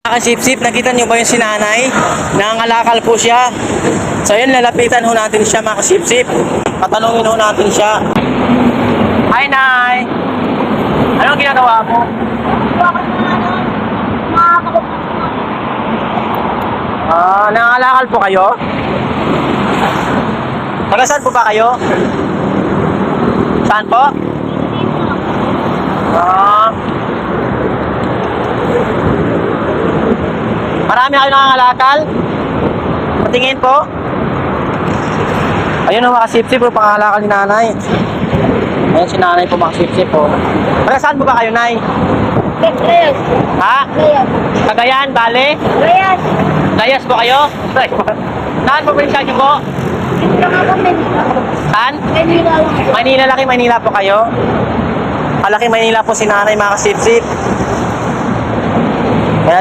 Kasip-sip, nakita niyo ba yung si nanay? Nangangalakal po siya. So yun, lalapitan ho natin siya mga kasip-sip. Patanungin ho natin siya. Hi, Nay! Anong ginagawa mo? Nangangalakal po kayo? Taga saan po ba kayo? Saan po? Marami kayo nangangalakal? Patingin po. Ayun o mga kasip-sip po, pangalakal ni nanay. Ayun si nanay po mga kasip-sip po. Taga saan po ba kayo, Nay? Layas. Ha? Layas. Cagayan, Bale? Layas. Layas po kayo? Saan po pinsa niyo po? Dito lang ako, Manila. Saan? Manila lang. Manila, laki Manila po kayo? Malaki Manila po si nanay mga kasip-sip.